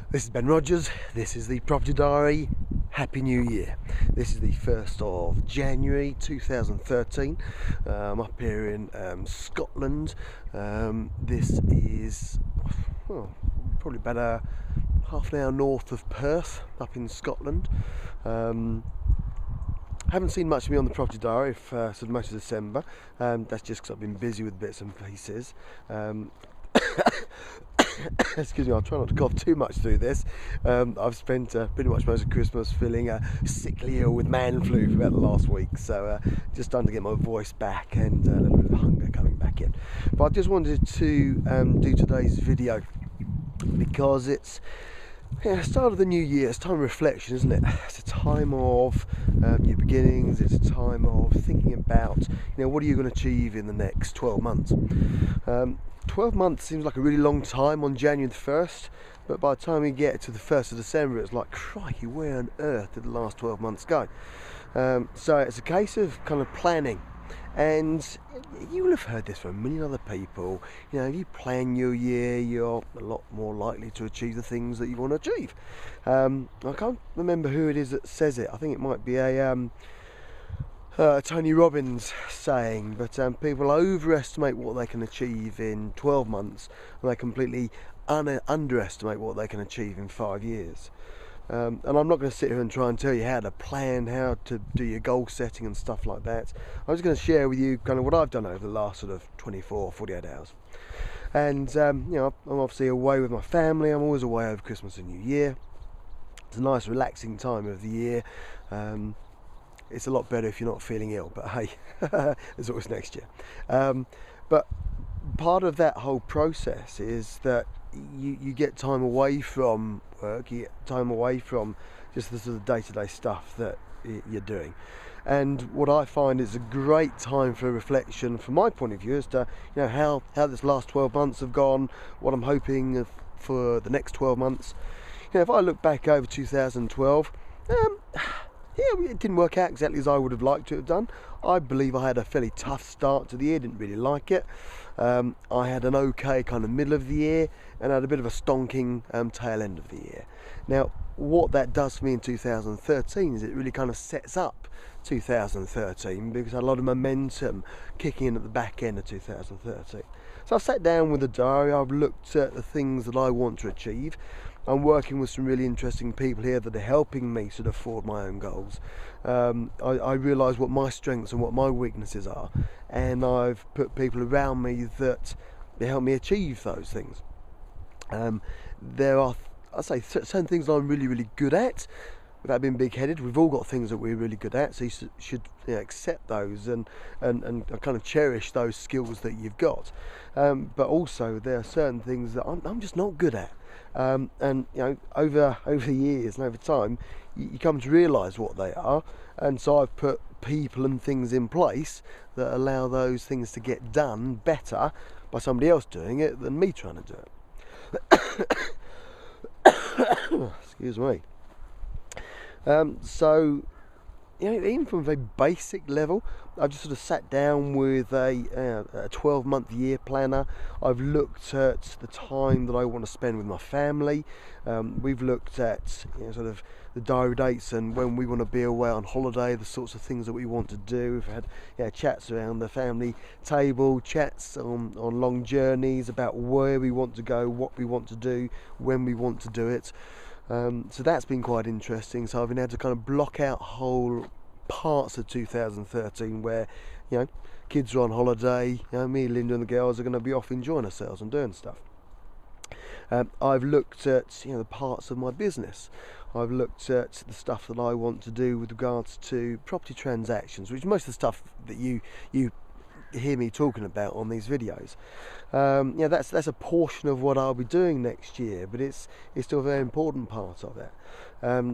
This is Ben Rogers, this is the Property Diary. Happy New Year. This is the 1st of January 2013. I'm up here in Scotland. This is probably about a half an hour north of Perth, up in Scotland. Haven't seen much of me on the Property Diary for sort of most of December. That's just because I've been busy with bits and pieces. Excuse me, I'll try not to cough too much through this. I've spent pretty much most of Christmas feeling sickly ill with man flu for about the last week, so just starting to get my voice back and a little bit of hunger coming back in. But I just wanted to do today's video because it's start of the new year. It's time of reflection, isn't it? It's a time of new beginnings. It's a time of thinking about, what are you going to achieve in the next 12 months. 12 months seems like a really long time on January the 1st, but by the time we get to the 1st of December, it's like, crikey, where on earth did the last 12 months go? So it's a case of kind of planning. And you will have heard this from a million other people. If you plan your year, you're a lot more likely to achieve the things that you want to achieve. I can't remember who it is that says it. I think it might be a Tony Robbins saying, but people overestimate what they can achieve in 12 months and they completely underestimate what they can achieve in 5 years. And I'm not going to sit here and try and tell you how to plan, how to do your goal setting and stuff like that. I'm just going to share with you kind of what I've done over the last sort of 24, 48 hours. And I'm obviously away with my family. I'm always away over Christmas and New Year. It's a nice relaxing time of the year. It's a lot better if you're not feeling ill, but hey, there's always next year. But part of that whole process is that you get time away from work, you get time away from just the sort of day-to-day stuff that you're doing. And what I find is a great time for reflection from my point of view as to how this last 12 months have gone, what I'm hoping for the next 12 months. If I look back over 2012, it didn't work out exactly as I would have liked to have done. I believe I had a fairly tough start to the year, didn't really like it. I had an okay kind of middle of the year and had a bit of a stonking tail end of the year. Now, what that does for me in 2013 is it really kind of sets up 2013 because I had a lot of momentum kicking in at the back end of 2013. So I've sat down with a diary, I've looked at the things that I want to achieve. I'm working with some really interesting people here that are helping me sort of forward my own goals. I realise what my strengths and what my weaknesses are, and I've put people around me that help me achieve those things. There are, I say, certain things I'm really, really good at. Without being big-headed, we've all got things that we're really good at, so you should accept those and kind of cherish those skills that you've got. But also, there are certain things that I'm just not good at. And over the years and over time, you come to realise what they are. And so I've put people and things in place that allow those things to get done better by somebody else doing it than me trying to do it. Excuse me. So, even from a very basic level, I've just sort of sat down with a 12-month year planner. I've looked at the time that I want to spend with my family. We've looked at sort of the diary dates and when we want to be away on holiday, the sorts of things that we want to do. We've had chats around the family table, chats on long journeys about where we want to go, what we want to do, when we want to do it. So that's been quite interesting. So I've been able to kind of block out whole parts of 2013 where kids are on holiday, me, Linda and the girls are going to be off enjoying ourselves and doing stuff. I've looked at the parts of my business. I've looked at the stuff that I want to do with regards to property transactions, which most of the stuff that you hear me talking about on these videos. That's a portion of what I'll be doing next year, but it's still a very important part of it.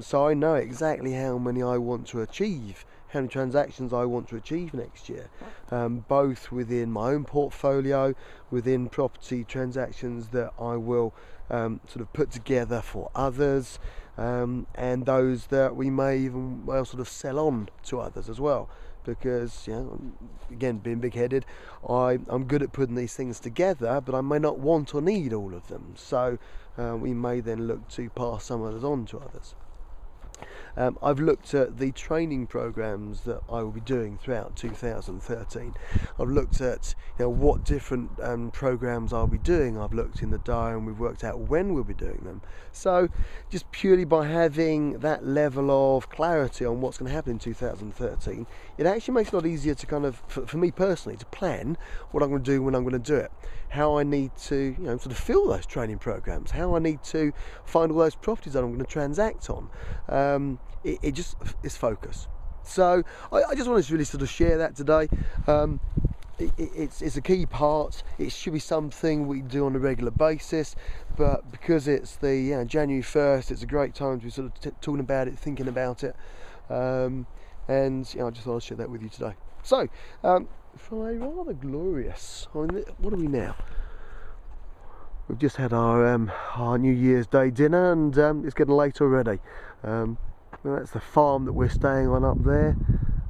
So I know exactly how many I want to achieve, how many transactions I want to achieve next year, both within my own portfolio, within property transactions that I will sort of put together for others, and those that we may even sort of sell on to others as well. because, you know, again, being big-headed, I'm good at putting these things together, but I may not want or need all of them. So we may then look to pass some of those on to others. I've looked at the training programs that I will be doing throughout 2013. I've looked at, you know, what different programs I'll be doing. I've looked in the diary and we've worked out when we'll be doing them. So just purely by having that level of clarity on what's going to happen in 2013, it actually makes it a lot easier to kind of, for me personally, to plan what I'm going to do when I'm going to do it. How I need to, you know, sort of fill those training programs. How I need to find all those properties that I'm going to transact on. It just is focus. So I just wanted to really sort of share that today. It's a key part. It should be something we do on a regular basis, but because it's the January 1st, it's a great time to be sort of talking about it, thinking about it, and you know, I just thought I'd share that with you today. So Friday, rather glorious. I mean, what are we now? We've just had our New Year's Day dinner, and it's getting late already. Well, that's the farm that we're staying on up there.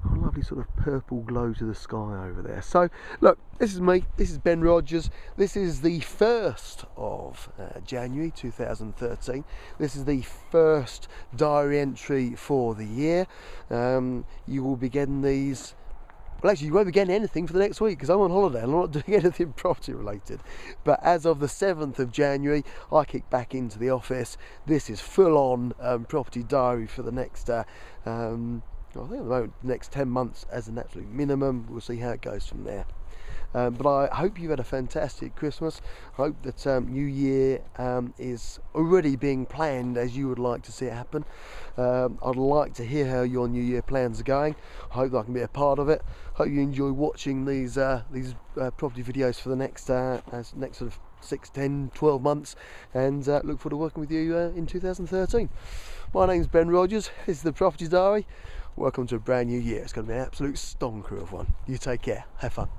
Oh, lovely sort of purple glow to the sky over there. So look, this is me, this is Ben Rogers. This is the 1st of January 2013. This is the first diary entry for the year. You will be getting these. Well, actually, you won't be getting anything for the next week because I'm on holiday and I'm not doing anything property related. But as of the 7th of January, I kick back into the office. This is full-on property diary for the next, I think at the moment, next 10 months as an absolute minimum. We'll see how it goes from there. But I hope you've had a fantastic Christmas. I hope that New Year is already being planned as you would like to see it happen. I'd like to hear how your New Year plans are going. I hope that I can be a part of it. Hope you enjoy watching these property videos for the next sort of 6, 10, 12 months, and look forward to working with you in 2013. My name's Ben Rogers. This is the Property Diary. Welcome to a brand new year. It's going to be an absolute stonker of one. You take care. Have fun.